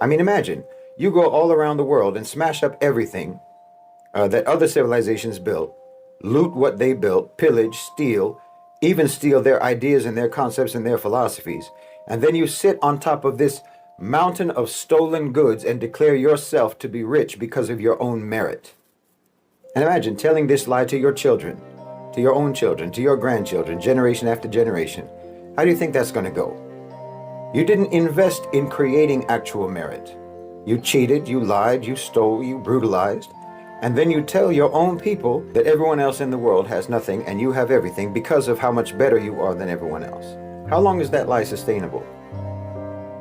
I mean, imagine you go all around the world and smash up everything that other civilizations built, loot what they built, pillage, steal, even steal their ideas and their concepts and their philosophies. And then you sit on top of this mountain of stolen goods and declare yourself to be rich because of your own merit. And imagine telling this lie to your children, to your own children, to your grandchildren, generation after generation. How do you think that's going to go? You didn't invest in creating actual merit. You cheated, you lied, you stole, you brutalized. And then you tell your own people that everyone else in the world has nothing and you have everything because of how much better you are than everyone else. How long is that lie sustainable?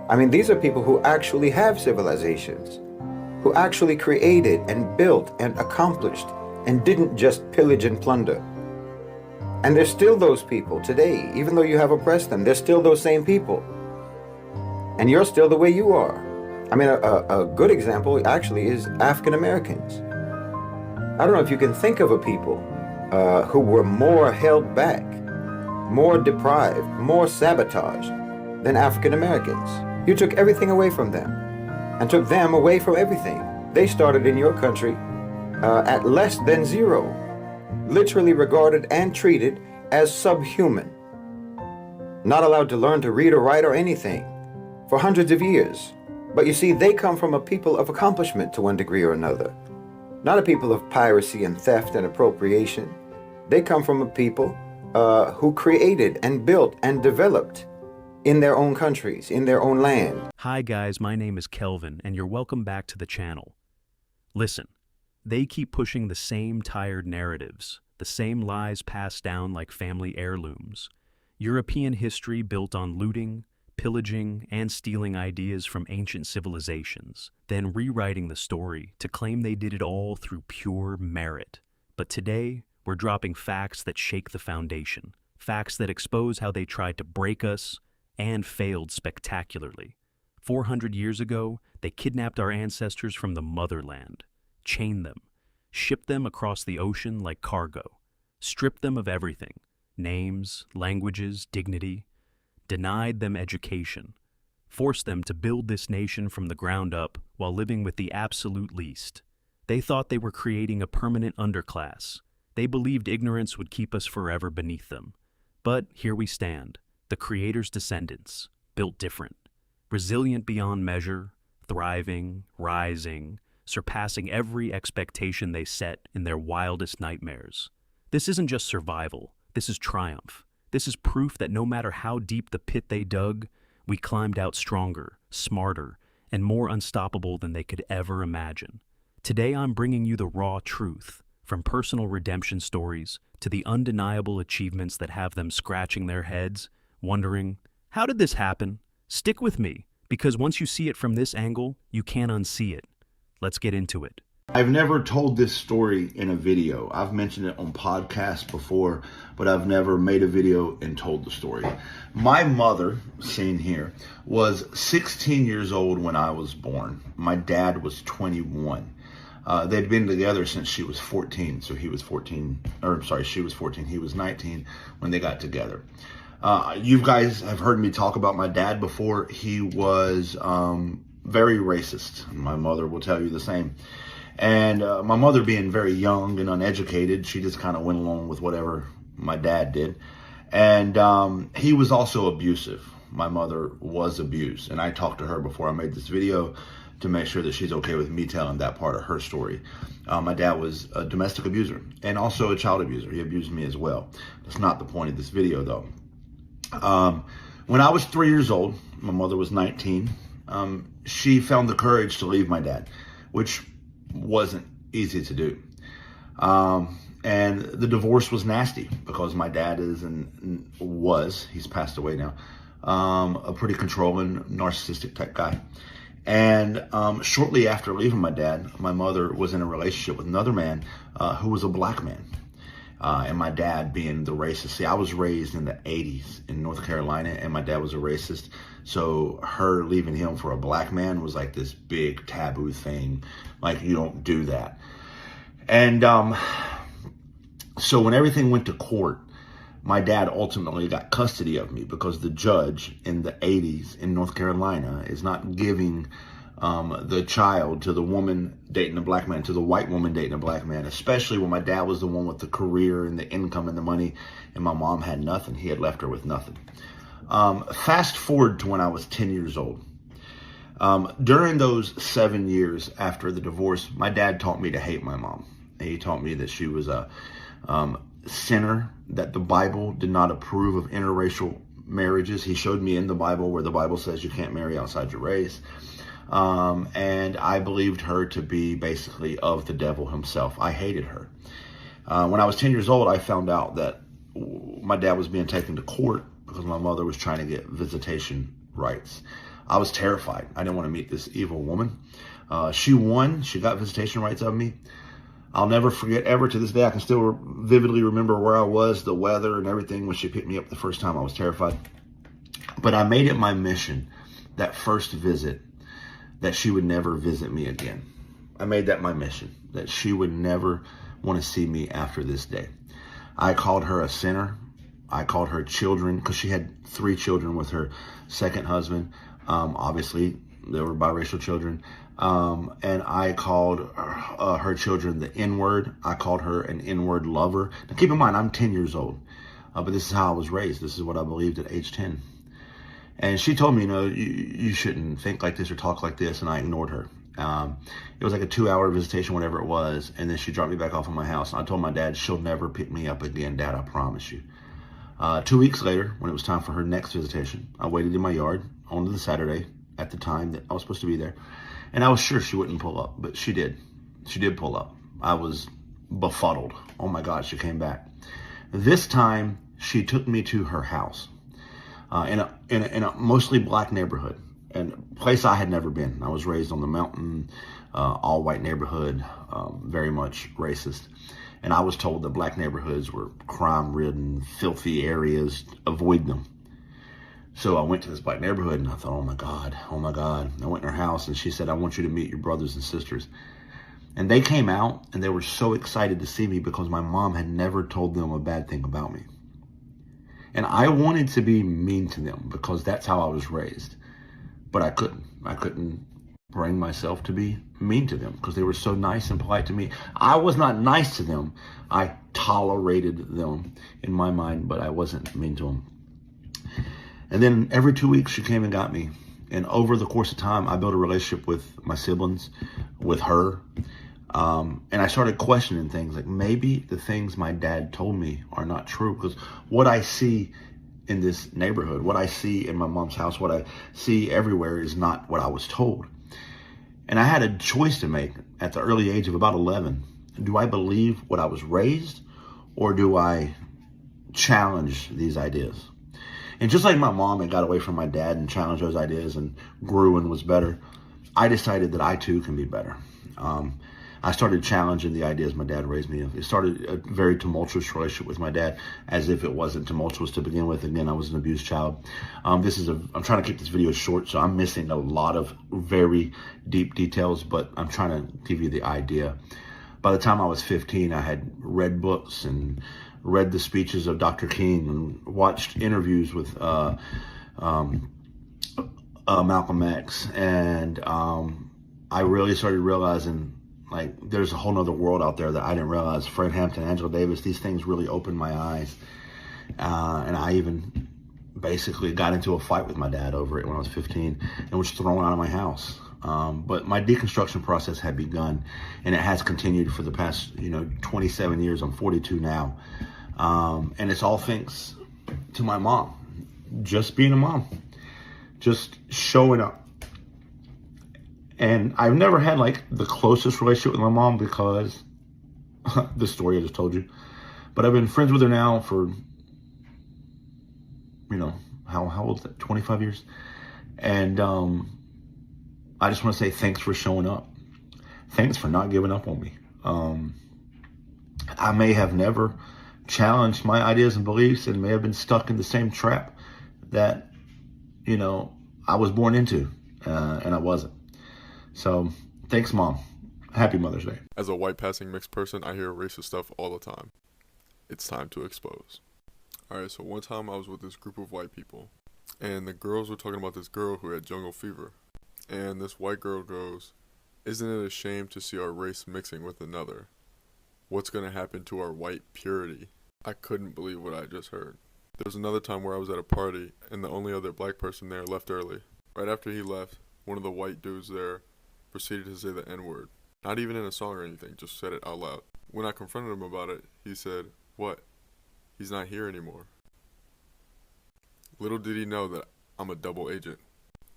I mean, these are people who actually have civilizations, who actually created and built and accomplished and didn't just pillage and plunder. And there's still those people today, even though you have oppressed them, there's still those same people. And you're still the way you are. I mean, a good example actually is African Americans. I don't know if you can think of a people who were more held back, more deprived, more sabotaged than African Americans. You took everything away from them and took them away from everything. They started in your country at less than zero, literally regarded and treated as subhuman, not allowed to learn to read or write or anything for hundreds of years. But you see, they come from a people of accomplishment to one degree or another. Not a people of piracy and theft and appropriation. They come from a people who created and built and developed in their own countries, in their own land. Hi guys, my name is Kelvin, and you're welcome back to the channel. Listen, they keep pushing the same tired narratives, the same lies passed down like family heirlooms. European history built on looting, pillaging, and stealing ideas from ancient civilizations, then rewriting the story to claim they did it all through pure merit. But today, we're dropping facts that shake the foundation, facts that expose how they tried to break us and failed spectacularly. 400 years ago, they kidnapped our ancestors from the motherland, chained them, shipped them across the ocean like cargo, stripped them of everything, names, languages, dignity, denied them education, forced them to build this nation from the ground up while living with the absolute least. They thought they were creating a permanent underclass. They believed ignorance would keep us forever beneath them. But here we stand, the Creator's descendants, built different, resilient beyond measure, thriving, rising, surpassing every expectation they set in their wildest nightmares. This isn't just survival, this is triumph. This is proof that no matter how deep the pit they dug, we climbed out stronger, smarter, and more unstoppable than they could ever imagine. Today I'm bringing you the raw truth, from personal redemption stories to the undeniable achievements that have them scratching their heads, wondering, how did this happen? Stick with me, because once you see it from this angle, you can't unsee it. Let's get into it. I've never told this story in a video. I've mentioned it on podcasts before, but I've never made a video and told the story. My mother, seen here, was 16 years old when I was born. My dad was 21. They'd been together since she was 14. So she was 14, he was 19 when they got together. You guys have heard me talk about my dad before. He was very racist. My mother will tell you the same. And my mother, being very young and uneducated, she just kind of went along with whatever my dad did. And he was also abusive. My mother was abused. And I talked to her before I made this video to make sure that she's okay with me telling that part of her story. My dad was a domestic abuser and also a child abuser. He abused me as well. That's not the point of this video, though. When I was 3 years old, my mother was 19. She found the courage to leave my dad, which wasn't easy to do. And the divorce was nasty because my dad he's passed away now, a pretty controlling, narcissistic type guy. And shortly after leaving my dad, my mother was in a relationship with another man who was a black man. And my dad being the racist. See, I was raised in the 80s in North Carolina, and my dad was a racist. So her leaving him for a black man was like this big taboo thing. Like, you don't do that. And so when everything went to court, my dad ultimately got custody of me because the judge in the 80s in North Carolina is not giving the child, to the woman dating a black man, to the white woman dating a black man, especially when my dad was the one with the career and the income and the money, and my mom had nothing. He had left her with nothing. Fast forward to when I was 10 years old. During those 7 years after the divorce, my dad taught me to hate my mom. He taught me that she was a sinner, that the Bible did not approve of interracial marriages. He showed me in the Bible where the Bible says you can't marry outside your race. And I believed her to be basically of the devil himself. I hated her. When I was 10 years old, I found out that my dad was being taken to court because my mother was trying to get visitation rights. I was terrified. I didn't want to meet this evil woman. She won. She got visitation rights of me. I'll never forget ever to this day. I can still vividly remember where I was, the weather and everything when she picked me up the first time. I was terrified. But I made it my mission, that first visit, that she would never visit me again. I made that my mission, that she would never want to see me after this day. I called her a sinner. I called her children, because she had 3 children with her second husband. Obviously, they were biracial children. And I called her children the N-word. I called her an N-word lover. Now, keep in mind, I'm 10 years old. But this is how I was raised. This is what I believed at age 10. And she told me, you shouldn't think like this or talk like this. And I ignored her. It was like a 2-hour visitation, whatever it was. And then she dropped me back off at my house. And I told my dad, she'll never pick me up again, Dad, I promise you. 2 weeks later, when it was time for her next visitation, I waited in my yard on the Saturday at the time that I was supposed to be there. And I was sure she wouldn't pull up, but she did. She did pull up. I was befuddled. Oh my God, she came back. This time, she took me to her house in a mostly black neighborhood, and a place I had never been. I was raised on the mountain, all white neighborhood, very much racist. And I was told that black neighborhoods were crime-ridden, filthy areas. Avoid them. So I went to this black neighborhood and I thought, oh my God. I went in her house and she said, I want you to meet your brothers and sisters. And they came out and they were so excited to see me because my mom had never told them a bad thing about me. And I wanted to be mean to them because that's how I was raised. But I couldn't. I couldn't bring myself to be mean to them because they were so nice and polite to me. I was not nice to them. I tolerated them in my mind, but I wasn't mean to them. And then every 2 weeks she came and got me. And over the course of time, I built a relationship with my siblings, with her. And I started questioning things like maybe the things my dad told me are not true, because what I see in this neighborhood, what I see in my mom's house, what I see everywhere is not what I was told. And I had a choice to make at the early age of about 11. Do I believe what I was raised, or do I challenge these ideas? And just like my mom had got away from my dad and challenged those ideas and grew and was better, I decided that I too can be better. I started challenging the ideas my dad raised me in. It started a very tumultuous relationship with my dad, as if it wasn't tumultuous to begin with. Again, I was an abused child. I'm trying to keep this video short, so I'm missing a lot of very deep details, but I'm trying to give you the idea. By the time I was 15, I had read books and read the speeches of Dr. King and watched interviews with Malcolm X. And I really started realizing, like, there's a whole nother world out there that I didn't realize. Fred Hampton, Angela Davis, these things really opened my eyes. And I even basically got into a fight with my dad over it when I was 15 and was thrown out of my house. But my deconstruction process had begun, and it has continued for the past, 27 years. I'm 42 now. And it's all thanks to my mom. Just being a mom. Just showing up. And I've never had like the closest relationship with my mom because the story I just told you. But I've been friends with her now for, how old is that? 25 years. And I just want to say thanks for showing up. Thanks for not giving up on me. I may have never challenged my ideas and beliefs and may have been stuck in the same trap that, I was born into, and I wasn't. So thanks, Mom. Happy Mother's Day. As a white passing mixed person, I hear racist stuff all the time. It's time to expose. Alright, so one time I was with this group of white people, and the girls were talking about this girl who had jungle fever. And this white girl goes, "Isn't it a shame to see our race mixing with another? What's going to happen to our white purity?" I couldn't believe what I just heard. There was another time where I was at a party, and the only other black person there left early. Right after he left, one of the white dudes there proceeded to say the N-word. Not even in a song or anything, just said it out loud. When I confronted him about it, he said, "What? He's not here anymore." Little did he know that I'm a double agent.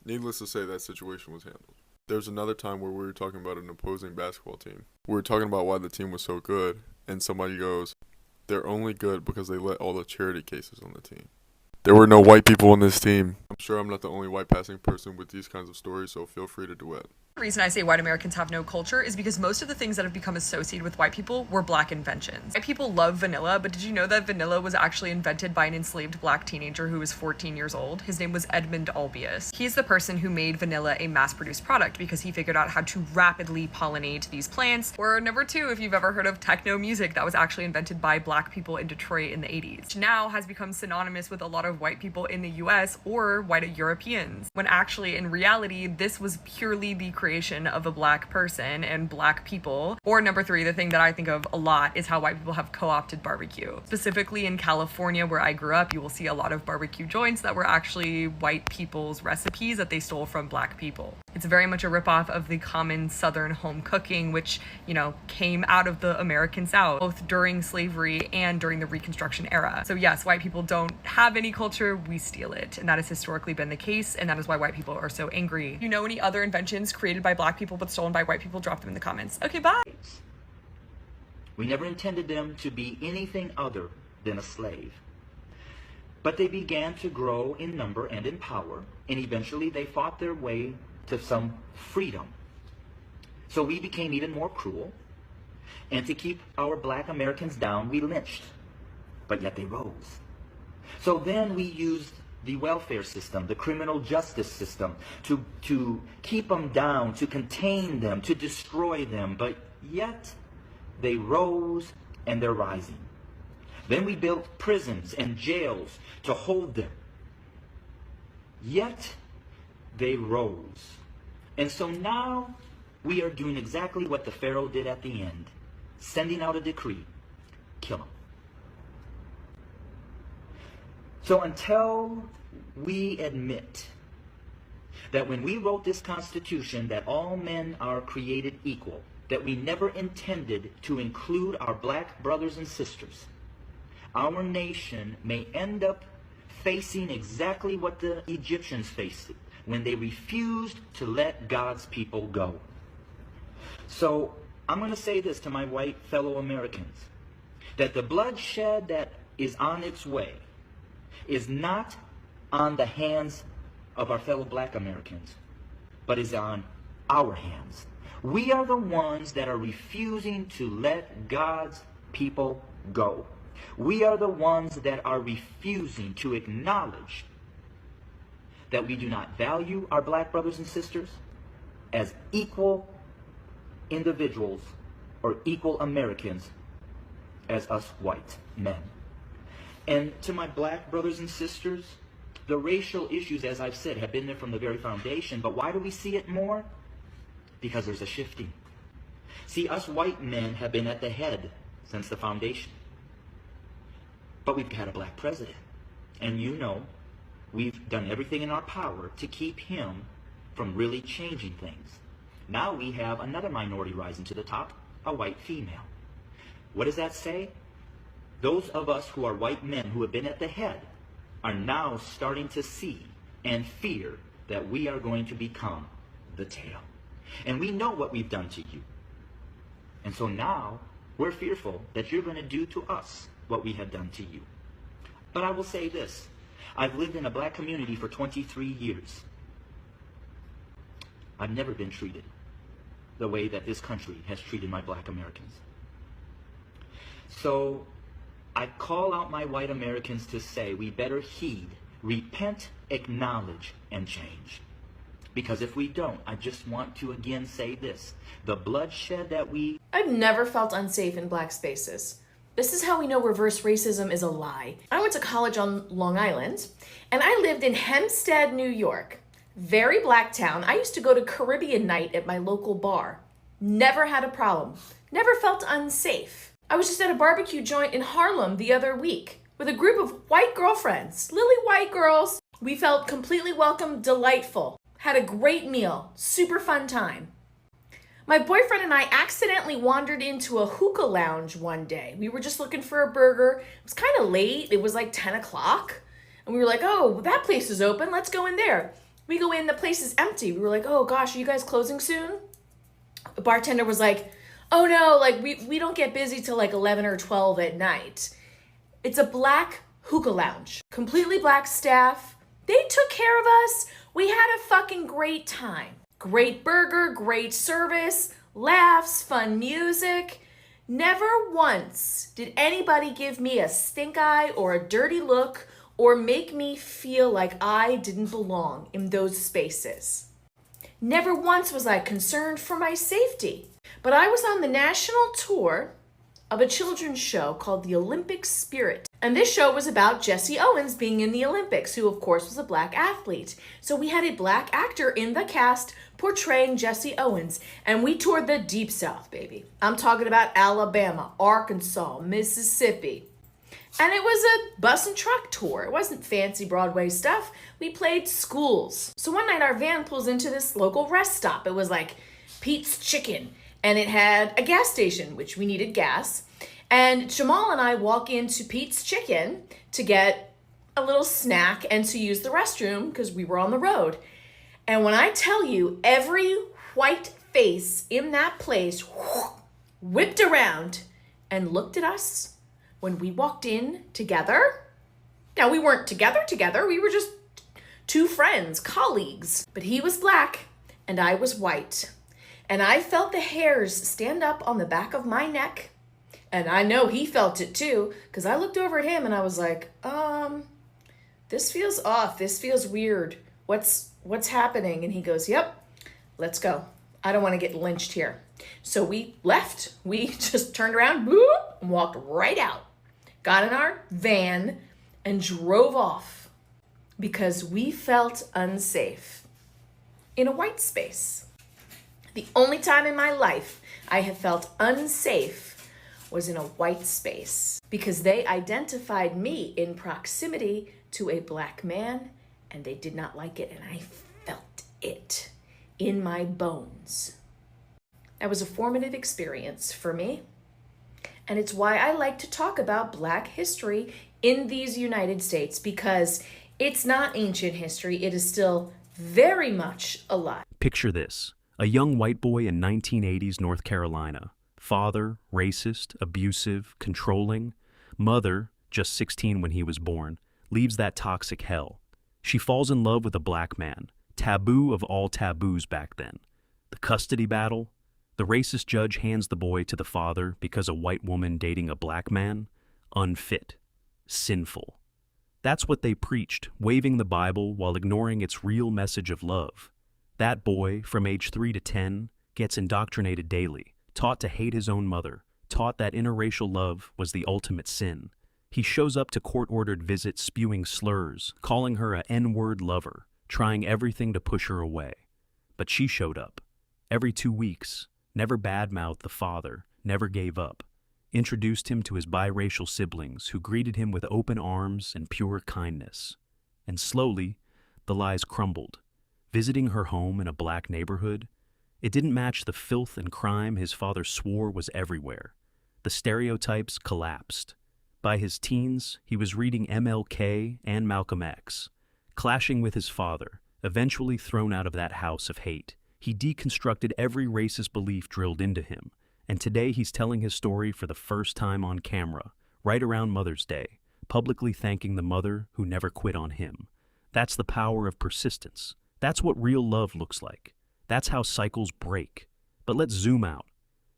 Needless to say, that situation was handled. There was another time where we were talking about an opposing basketball team. We were talking about why the team was so good, and somebody goes, "They're only good because they let all the charity cases on the team." There were no white people on this team. I'm sure I'm not the only white passing person with these kinds of stories, so feel free to duet. The reason I say white Americans have no culture is because most of the things that have become associated with white people were black inventions. White people love vanilla, but did you know that vanilla was actually invented by an enslaved black teenager who was 14 years old? His name was Edmund Albius. He's the person who made vanilla a mass-produced product because he figured out how to rapidly pollinate these plants. Or number two, if you've ever heard of techno music, that was actually invented by black people in Detroit in the 80s, which now has become synonymous with a lot of white people in the US or white Europeans, when actually in reality this was purely the creation of a black person and black people. Or number three, the thing that I think of a lot is how white people have co-opted barbecue. Specifically in California, where I grew up, you will see a lot of barbecue joints that were actually white people's recipes that they stole from black people. It's very much a ripoff of the common Southern home cooking, which, came out of the American South, both during slavery and during the Reconstruction era. So yes, white people don't have any culture, we steal it. And that has historically been the case, and that is why white people are so angry. If you know any other inventions created by black people but stolen by white people, drop them in the comments. Okay, bye. We never intended them to be anything other than a slave. But they began to grow in number and in power, and eventually they fought their way to some freedom. So we became even more cruel, and to keep our black Americans down, we lynched. But yet they rose. So then we used the welfare system, the criminal justice system, to keep them down, to contain them, to destroy them. But yet they rose, and they're rising. Then we built prisons and jails to hold them. Yet they rose. And so now we are doing exactly what the Pharaoh did at the end, sending out a decree: kill them. So until we admit that when we wrote this Constitution that all men are created equal, that we never intended to include our black brothers and sisters, our nation may end up facing exactly what the Egyptians faced when they refused to let God's people go. So I'm going to say this to my white fellow Americans, that the bloodshed that is on its way is not on the hands of our fellow black Americans, but is on our hands. We are the ones that are refusing to let God's people go. We are the ones that are refusing to acknowledge that we do not value our black brothers and sisters as equal individuals or equal Americans as us white men. And to my black brothers and sisters, the racial issues, as I've said, have been there from the very foundation. But why do we see it more? Because there's a shifting. See, us white men have been at the head since the foundation. But we've had a black president. And we've done everything in our power to keep him from really changing things. Now we have another minority rising to the top, a white female. What does that say? Those of us who are white men who have been at the head are now starting to see and fear that we are going to become the tail. And we know what we've done to you. And so now we're fearful that you're going to do to us what we have done to you. But I will say this. I've lived in a black community for 23 years. I've never been treated the way that this country has treated my black Americans. So I call out my white Americans to say we better heed, repent, acknowledge, and change. Because if we don't, I just want to again say this. The bloodshed that I've never felt unsafe in black spaces. This is how we know reverse racism is a lie. I went to college on Long Island, and I lived in Hempstead, New York. Very black town. I used to go to Caribbean night at my local bar. Never had a problem. Never felt unsafe. I was just at a barbecue joint in Harlem the other week with a group of white girlfriends, lily white girls. We felt completely welcome, delightful. Had a great meal, super fun time. My boyfriend and I accidentally wandered into a hookah lounge one day. We were just looking for a burger. It was kind of late. It was like 10 o'clock. And we were like, oh, that place is open. Let's go in there. We go in, the place is empty. We were like, oh gosh, are you guys closing soon? The bartender was like, oh no, like we don't get busy till like 11 or 12 at night. It's a black hookah lounge. Completely black staff. They took care of us. We had a fucking great time. Great burger, great service, laughs, fun music. Never once did anybody give me a stink eye or a dirty look or make me feel like I didn't belong in those spaces. Never once was I concerned for my safety. But I was on the national tour of a children's show called The Olympic Spirit. And this show was about Jesse Owens being in the Olympics, who of course was a black athlete. So we had a black actor in the cast portraying Jesse Owens. And we toured the Deep South, baby. I'm talking about Alabama, Arkansas, Mississippi. And it was a bus and truck tour. It wasn't fancy Broadway stuff. We played schools. So one night our van pulls into this local rest stop. It was like Pete's Chicken. And it had a gas station, which we needed gas. And Jamal and I walk into Pete's Chicken to get a little snack and to use the restroom because we were on the road. And when I tell you, every white face in that place whipped around and looked at us when we walked in together. Now, we weren't together. We were just two friends, colleagues. But he was black and I was white. And I felt the hairs stand up on the back of my neck. And I know he felt it too, because I looked over at him and I was like, this feels off. This feels weird. What's happening? And he goes, yep, let's go. I don't want to get lynched here. So we left. We just turned around, boop, and walked right out. Got in our van and drove off because we felt unsafe in a white space. The only time in my life I have felt unsafe was in a white space because they identified me in proximity to a black man and they did not like it, and I felt it in my bones. That was a formative experience for me, and it's why I like to talk about Black history in these United States, because it's not ancient history. It is still very much alive. Picture this. A young white boy in 1980s North Carolina. Father, racist, abusive, controlling. Mother, just 16 when he was born, leaves that toxic hell. She falls in love with a black man. Taboo of all taboos back then. The custody battle. The racist judge hands the boy to the father because a white woman dating a black man? Unfit. Sinful. That's what they preached, waving the Bible while ignoring its real message of love. That boy, from age 3 to 10, gets indoctrinated daily, taught to hate his own mother, taught that interracial love was the ultimate sin. He shows up to court-ordered visits spewing slurs, calling her a N-word lover, trying everything to push her away. But she showed up. Every 2 weeks, never badmouthed the father, never gave up, introduced him to his biracial siblings who greeted him with open arms and pure kindness. And slowly, the lies crumbled. Visiting her home in a black neighborhood, it didn't match the filth and crime his father swore was everywhere. The stereotypes collapsed. By his teens, he was reading BlK and Malcolm X. Clashing with his father, eventually thrown out of that house of hate, he deconstructed every racist belief drilled into him, and today he's telling his story for the first time on camera, right around Mother's Day, publicly thanking the mother who never quit on him. That's the power of persistence. That's what real love looks like. That's how cycles break. But let's zoom out.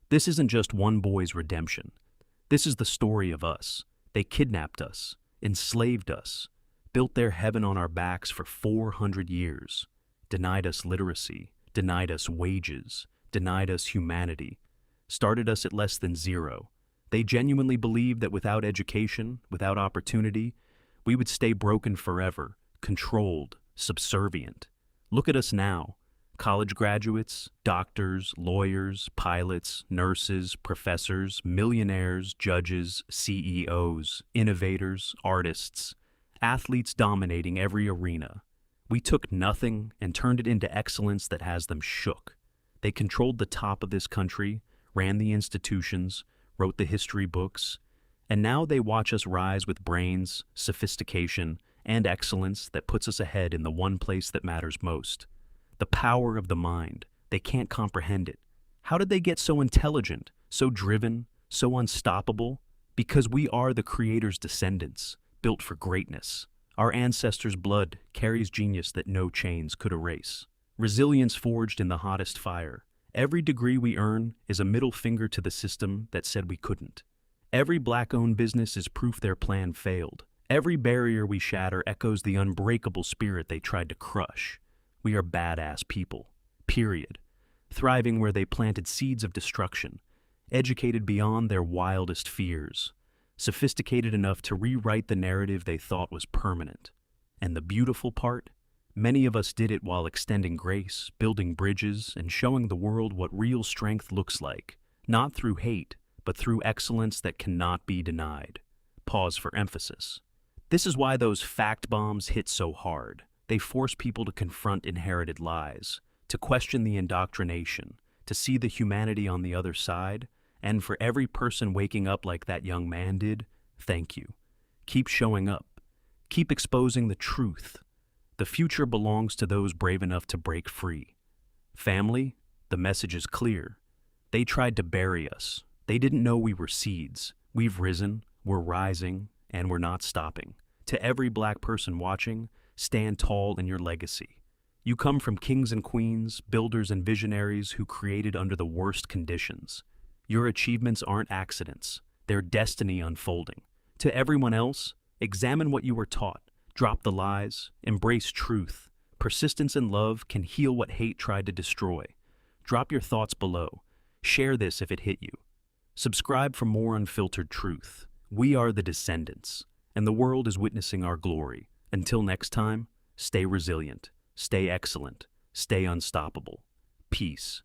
This isn't just one boy's redemption. This is the story of us. They kidnapped us, enslaved us, built their heaven on our backs for 400 years, denied us literacy, denied us wages, denied us humanity, started us at less than zero. They genuinely believed that without education, without opportunity, we would stay broken forever, controlled, subservient. Look at us now. College graduates, doctors, lawyers, pilots, nurses, professors, millionaires, judges, CEOs, innovators, artists, athletes dominating every arena. We took nothing and turned it into excellence that has them shook. They controlled the top of this country, ran the institutions, wrote the history books, and now they watch us rise with brains, sophistication, and excellence that puts us ahead in the one place that matters most. The power of the mind. They can't comprehend it. How did they get so intelligent, so driven, so unstoppable? Because we are the Creator's descendants, built for greatness. Our ancestors' blood carries genius that no chains could erase. Resilience forged in the hottest fire. Every degree we earn is a middle finger to the system that said we couldn't. Every Black-owned business is proof their plan failed. Every barrier we shatter echoes the unbreakable spirit they tried to crush. We are badass people, period. Thriving where they planted seeds of destruction, educated beyond their wildest fears, sophisticated enough to rewrite the narrative they thought was permanent. And the beautiful part? Many of us did it while extending grace, building bridges, and showing the world what real strength looks like, not through hate, but through excellence that cannot be denied. Pause for emphasis. This is why those fact bombs hit so hard. They force people to confront inherited lies, to question the indoctrination, to see the humanity on the other side, and for every person waking up like that young man did, thank you. Keep showing up. Keep exposing the truth. The future belongs to those brave enough to break free. Family, the message is clear. They tried to bury us. They didn't know we were seeds. We've risen, we're rising, and we're not stopping. To every Black person watching, stand tall in your legacy. You come from kings and queens, builders and visionaries who created under the worst conditions. Your achievements aren't accidents. They're destiny unfolding. To everyone else, examine what you were taught. Drop the lies. Embrace truth. Persistence and love can heal what hate tried to destroy. Drop your thoughts below. Share this if it hit you. Subscribe for more unfiltered truth. We are the descendants, and the world is witnessing our glory. Until next time, stay resilient, stay excellent, stay unstoppable. Peace.